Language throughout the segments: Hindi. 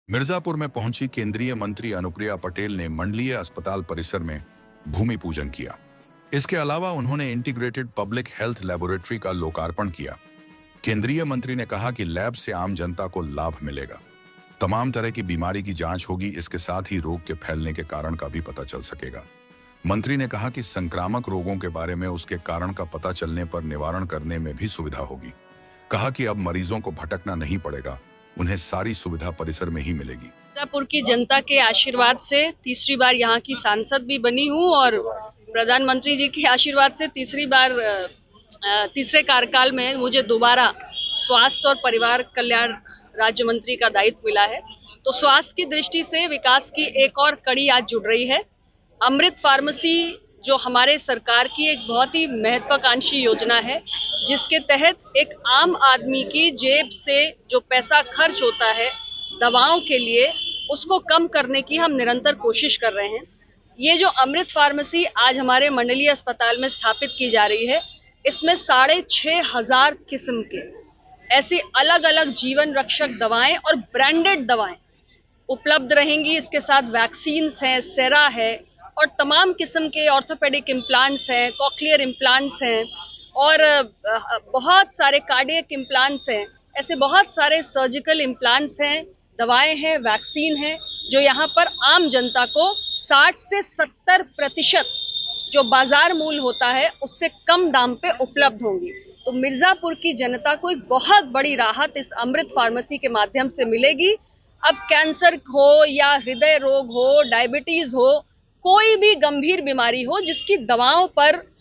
मिर्जापुर में पहुंची केंद्रीय मंत्री अनुप्रिया पटेल ने मंडलीय अस्पताल परिसर में भूमि पूजन किया। इसके अलावा उन्होंने इंटीग्रेटेड पब्लिक हेल्थ लेबोरेटरी का लोकार्पण किया। केंद्रीय मंत्री ने कहा कि लैब से आम जनता को लाभ मिलेगा, तमाम तरह की बीमारी की जांच होगी, इसके साथ ही रोग के फैलने के कारण का भी पता चल सकेगा। मंत्री ने कहा कि संक्रामक रोगों के बारे में उसके कारण का पता चलने पर निवारण करने में भी सुविधा होगी। कहा कि अब मरीजों को भटकना नहीं पड़ेगा, उन्हें सारी सुविधा परिसर में ही मिलेगी। मिर्जापुर की जनता के आशीर्वाद से तीसरी बार यहाँ की सांसद भी बनी हूँ और प्रधानमंत्री जी के आशीर्वाद से तीसरे कार्यकाल में मुझे दोबारा स्वास्थ्य और परिवार कल्याण राज्य मंत्री का दायित्व मिला है। तो स्वास्थ्य की दृष्टि से विकास की एक और कड़ी आज जुड़ रही है। अमृत फार्मेसी जो हमारे सरकार की एक बहुत ही महत्वाकांक्षी योजना है, जिसके तहत एक आम आदमी की जेब से जो पैसा खर्च होता है दवाओं के लिए, उसको कम करने की हम निरंतर कोशिश कर रहे हैं। ये जो अमृत फार्मेसी आज हमारे मंडलीय अस्पताल में स्थापित की जा रही है, इसमें 6,500 किस्म के ऐसी अलग अलग जीवन रक्षक दवाएं और ब्रांडेड दवाएं उपलब्ध रहेंगी। इसके साथ वैक्सीन्स हैं, सेरा है और तमाम किस्म के ऑर्थोपेडिक इम्प्लांट्स हैं, कॉक्लियर इम्प्लांट्स हैं और बहुत सारे कार्डियक इम्प्लांट्स हैं। ऐसे बहुत सारे सर्जिकल इम्प्लांट्स हैं, दवाएं हैं, वैक्सीन हैं, जो यहाँ पर आम जनता को 60 से 70% जो बाजार मूल्य होता है उससे कम दाम पे उपलब्ध होंगी। तो मिर्जापुर की जनता को एक बहुत बड़ी राहत इस अमृत फार्मेसी के माध्यम से मिलेगी। अब कैंसर हो या हृदय रोग हो, डायबिटीज हो, कोई भी गंभीर बीमारी हो जिसकी दवाओं पर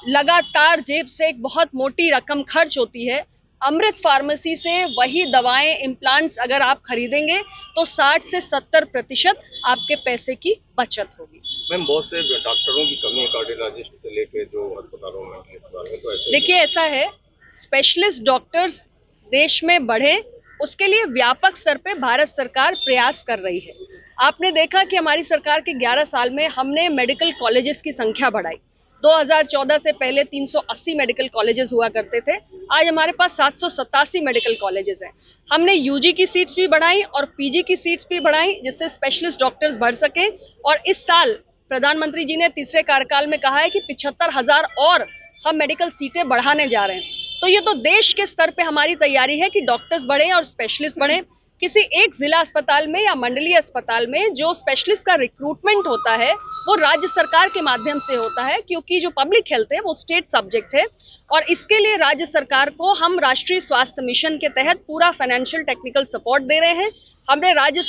लगातार जेब से एक बहुत मोटी रकम खर्च होती है, अमृत फार्मेसी से वही दवाएं, इम्प्लांट्स अगर आप खरीदेंगे तो 60 से 70% आपके पैसे की बचत होगी। मैम, बहुत से डॉक्टरों की कमी है कार्डियोलॉजिस्ट से लेकर जो अस्पतालों में, तो देखिए ऐसा है, स्पेशलिस्ट डॉक्टर्स देश में बढ़े उसके लिए व्यापक स्तर पे भारत सरकार प्रयास कर रही है। आपने देखा कि हमारी सरकार के 11 साल में हमने मेडिकल कॉलेजेस की संख्या बढ़ाई। 2014 से पहले 380 मेडिकल कॉलेजेस हुआ करते थे, आज हमारे पास 787 मेडिकल कॉलेजेस हैं। हमने यूजी की सीट्स भी बढ़ाई और पीजी की सीट्स भी बढ़ाई, जिससे स्पेशलिस्ट डॉक्टर्स बढ़ सके। और इस साल प्रधानमंत्री जी ने तीसरे कार्यकाल में कहा है कि 75,000 और हम मेडिकल सीटें बढ़ाने जा रहे हैं। तो ये तो देश के स्तर पे हमारी तैयारी है कि डॉक्टर्स बढ़े और स्पेशलिस्ट बढ़े। किसी एक जिला अस्पताल में या मंडलीय अस्पताल में जो स्पेशलिस्ट का रिक्रूटमेंट होता है वो राज्य सरकार के माध्यम से होता है, क्योंकि जो पब्लिक हेल्थ है वो स्टेट सब्जेक्ट है और इसके लिए राज्य सरकार को हम राष्ट्रीय स्वास्थ्य मिशन के तहत पूरा फाइनेंशियल टेक्निकल सपोर्ट दे रहे हैं। हमने राज्य